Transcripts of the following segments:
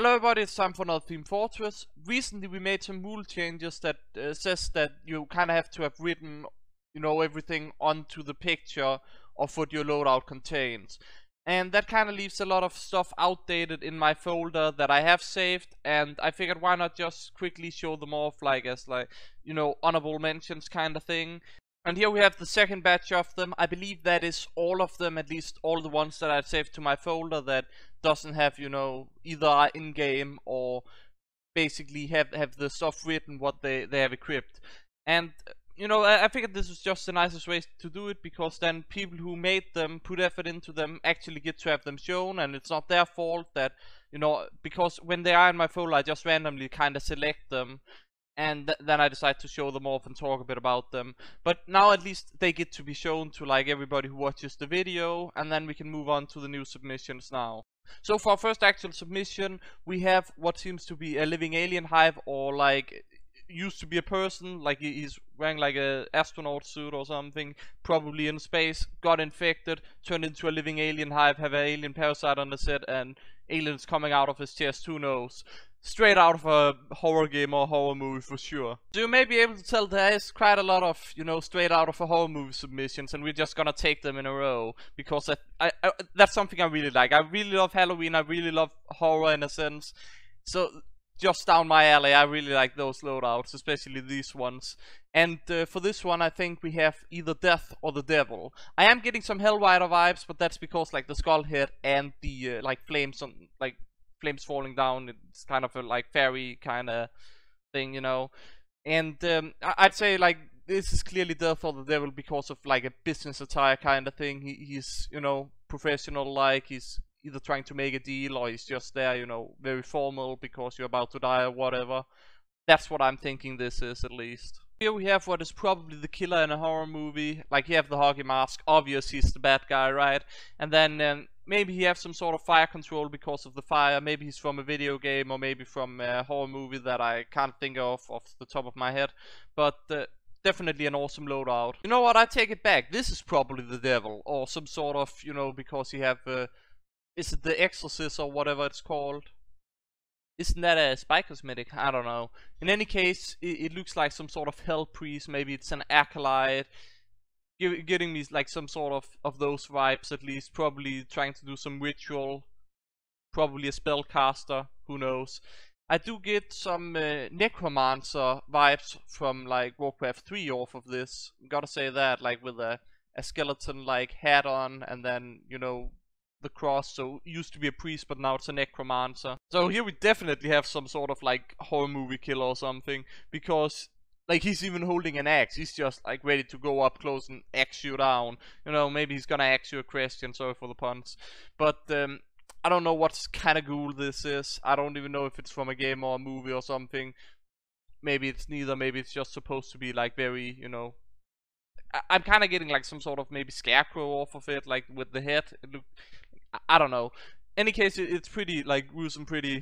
Hello everybody, it's time for another Theme Fortress. Recently we made some rule changes that says that you kind of have to have written, everything onto the picture of what your loadout contains. And that kind of leaves a lot of stuff outdated in my folder that I have saved, and I figured why not just quickly show them off as honorable mentions kind of thing. And here we have the second batch of them. I believe that is all of them, at least all the ones that I saved to my folder that doesn't have, either in-game or basically have the stuff written what they have equipped. And, I figured this was just the nicest way to do it, because then people who made them, put effort into them, actually get to have them shown, and it's not their fault that, because when they are in my folder I just randomly kind of select them. And then I decide to show them off and talk a bit about them. But now at least they get to be shown to everybody who watches the video, and then we can move on to the new submissions now. So for our first actual submission, we have what seems to be a living alien hive, or used to be a person, he's wearing a astronaut suit or something, probably in space, got infected, turned into a living alien hive, have an alien parasite on his head, and aliens coming out of his chest, who knows. Straight out of a horror game or horror movie for sure. So you may be able to tell there is quite a lot of, straight out of a horror movie submissions, and we're just gonna take them in a row, because that's something I really like. I really love Halloween, I really love horror in a sense. So just down my alley, I really like those loadouts, especially these ones. And for this one I think we have either Death or the Devil. I am getting some Hellrider vibes, but that's because the skull head and the flames on flames falling down, it's kind of a fairy kind of thing, and I'd say this is clearly Death or the Devil because of a business attire kind of thing. He's professional, he's either trying to make a deal or he's just there, very formal because you're about to die or whatever. That's what I'm thinking this is, at least. Here we have what is probably the killer in a horror movie. You have the hockey mask, obvious he's the bad guy, right? And then maybe he has some sort of fire control because of the fire. Maybe he's from a video game, or maybe from a horror movie that I can't think of off the top of my head. But definitely an awesome loadout. You know what, I take it back. This is probably the Devil, or some sort of, because you have, is it the Exorcist or whatever it's called? Isn't that a spy cosmetic? I don't know. In any case, it looks like some sort of hell priest. Maybe it's an acolyte. Getting me some sort of those vibes, at least. Probably trying to do some ritual. Probably a spellcaster. Who knows? I do get some necromancer vibes from Warcraft 3 off of this. Gotta say that, with a skeleton hat on, and then the cross. So used to be a priest, but now it's a necromancer. So here we definitely have some sort of horror movie killer or something, because he's even holding an axe. He's just ready to go up close and axe you down. Maybe he's gonna axe you a question, sorry for the puns. But I don't know what kind of ghoul this is. I don't even know if it's from a game or a movie or something. Maybe it's neither. Maybe it's just supposed to be very, I'm kind of getting some sort of maybe scarecrow off of it, with the head. I don't know. Any case, it's pretty gruesome, pretty,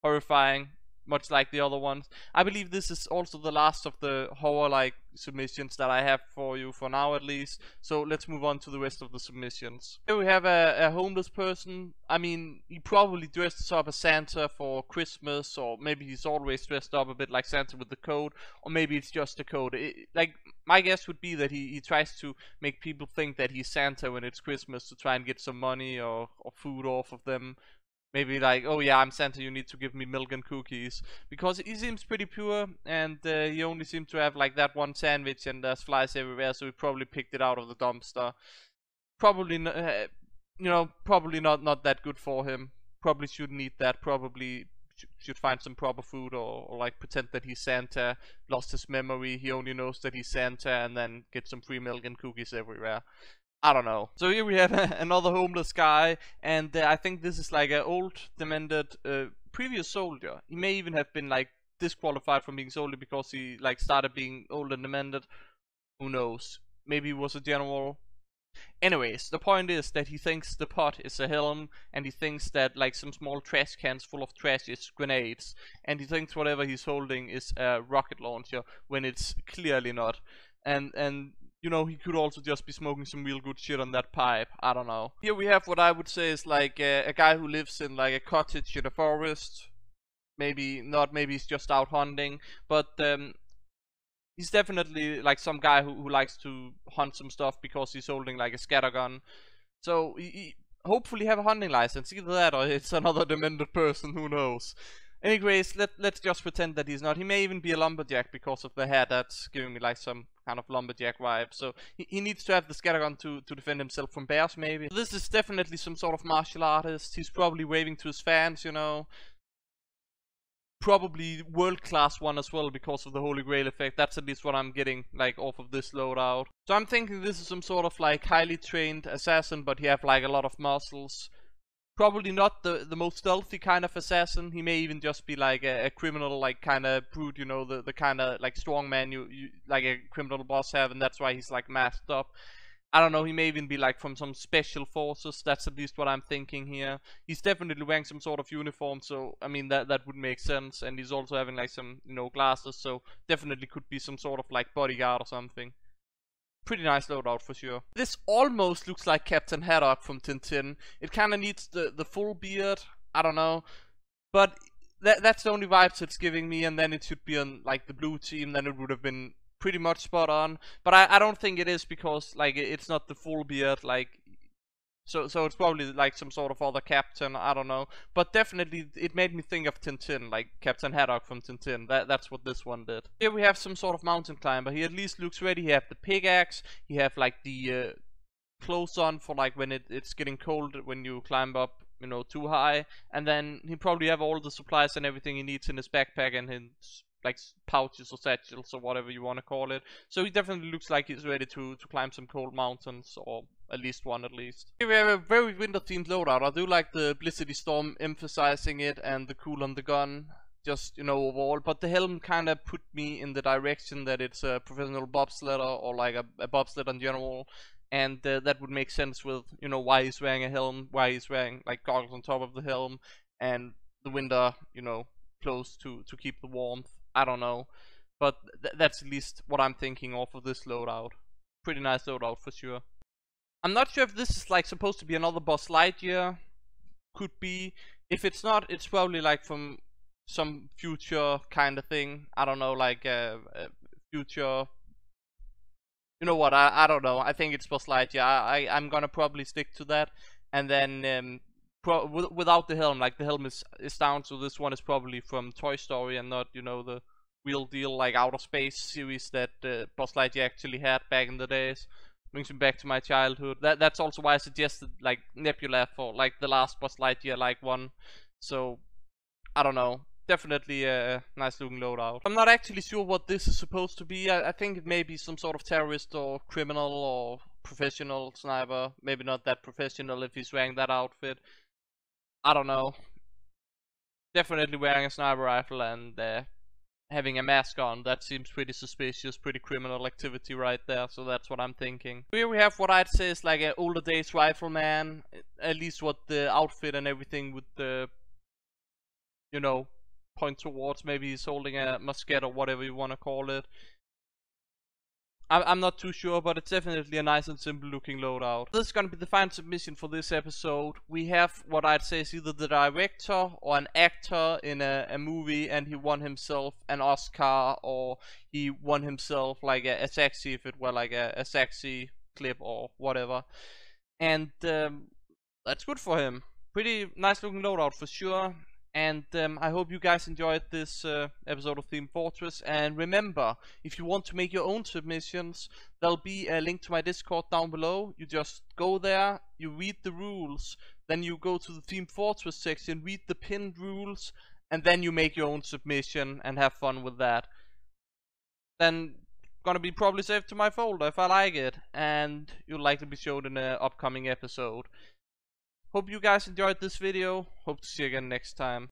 horrifying, much like the other ones. I believe this is also the last of the horror submissions that I have for you for now, at least. So let's move on to the rest of the submissions. Here we have a homeless person. I mean, he probably dresses up as Santa for Christmas, or maybe he's always dressed up a bit like Santa with the coat, or maybe it's just a coat. My guess would be that he tries to make people think that he's Santa when it's Christmas, to try and get some money or food off of them. Maybe oh yeah, I'm Santa, you need to give me milk and cookies. Because he seems pretty pure, and he only seems to have that one sandwich, and there's flies everywhere, so he probably picked it out of the dumpster. Probably, probably not that good for him. Probably shouldn't eat that. Probably should find some proper food, or pretend that he's Santa, lost his memory, he only knows that he's Santa, and then get some free milk and cookies everywhere. I don't know. So here we have another homeless guy, and I think this is an old, demented, previous soldier. He may even have been disqualified from being soldier because he started being old and demented. Who knows? Maybe he was a general. Anyways, the point is that he thinks the pot is a helm, and he thinks that some small trash cans full of trash is grenades, and he thinks whatever he's holding is a rocket launcher when it's clearly not. And you know, he could also just be smoking some real good shit on that pipe. I don't know. Here we have what I would say is like a guy who lives in like a cottage in a forest. Maybe not, maybe he's just out hunting, but he's definitely like some guy who likes to hunt some stuff because he's holding like a scattergun. So he hopefully have a hunting license. Either that or it's another demented person, who knows. Anyways, let's just pretend that he's not. He may even be a lumberjack because of the hair. That's giving me like some kind of lumberjack vibe. So he needs to have the scattergun to defend himself from bears, maybe. This is definitely some sort of martial artist. He's probably waving to his fans, you know. Probably world-class one as well because of the Holy Grail effect. That's at least what I'm getting like off of this loadout. So I'm thinking this is some sort of like highly trained assassin, but he have like a lot of muscles. Probably not the most stealthy kind of assassin. He may even just be like a criminal, like kind of brute, you know, the kind of like strong man you like a criminal boss have, and that's why he's like masked up. I don't know, he may even be like from some special forces. That's at least what I'm thinking here. He's definitely wearing some sort of uniform, so I mean that would make sense. And he's also having like some, you know, glasses, so definitely could be some sort of like bodyguard or something. Pretty nice loadout for sure. This almost looks like Captain Haddock from Tintin. It kind of needs the full beard. I don't know, but that's the only vibes it's giving me. And then it should be on like the blue team. Then it would have been pretty much spot on, but I don't think it is because like it's not the full beard, like so it's probably like some sort of other captain, I don't know, but definitely it made me think of Tintin, like Captain Haddock from Tintin. That's what this one did. Here we have some sort of mountain climber. He at least looks ready. He have the pickaxe, he have like the clothes on for like when it's getting cold when you climb up, you know, too high, and then he probably have all the supplies and everything he needs in his backpack and his like pouches or satchels or whatever you want to call it. So he definitely looks like he's ready to climb some cold mountains, or at least one at least. Here we have a very winter themed loadout. I do like the Blizzardy Storm emphasizing it and the cool on the gun, just, you know, overall. But the helm kind of put me in the direction that it's a professional bobsledder, or like a bobsled in general. And that would make sense with, you know, why he's wearing a helm, why he's wearing like goggles on top of the helm, and the winter, you know, clothes to keep the warmth. I don't know, but that's at least what I'm thinking of this loadout. Pretty nice loadout for sure. I'm not sure if this is like supposed to be another Buzz Lightyear. Could be. If it's not, it's probably like from some future kind of thing. I don't know, like a future. You know what? I don't know. I think it's Buzz Lightyear. I'm gonna probably stick to that, and then without the helm, like the helm is down, so this one is probably from Toy Story and not, you know, the real deal like outer space series that Buzz Lightyear actually had back in the days. Brings me back to my childhood. That's also why I suggested like Nebula for like the last Buzz Lightyear like one. So I don't know. Definitely a nice looking loadout. I'm not actually sure what this is supposed to be. I think it may be some sort of terrorist or criminal or professional sniper. Maybe not that professional if he's wearing that outfit. I don't know. Definitely wearing a sniper rifle and having a mask on. That seems pretty suspicious, pretty criminal activity right there. So that's what I'm thinking. Here we have what I'd say is like an older days rifleman. At least what the outfit and everything would, you know, point towards. Maybe he's holding a musket or whatever you want to call it. I'm not too sure, but it's definitely a nice and simple looking loadout. This is gonna be the final submission for this episode. We have what I'd say is either the director or an actor in a movie, and he won himself an Oscar, or he won himself like a sexy, if it were like a sexy clip or whatever. And that's good for him. Pretty nice looking loadout for sure. And I hope you guys enjoyed this episode of Team Fortress. And remember, if you want to make your own submissions, there'll be a link to my Discord down below. You just go there, you read the rules, then you go to the Team Fortress section, read the pinned rules, and then you make your own submission and have fun with that. Then gonna be probably saved to my folder if I like it, and you'll likely be shown in an upcoming episode. Hope you guys enjoyed this video. Hope to see you again next time.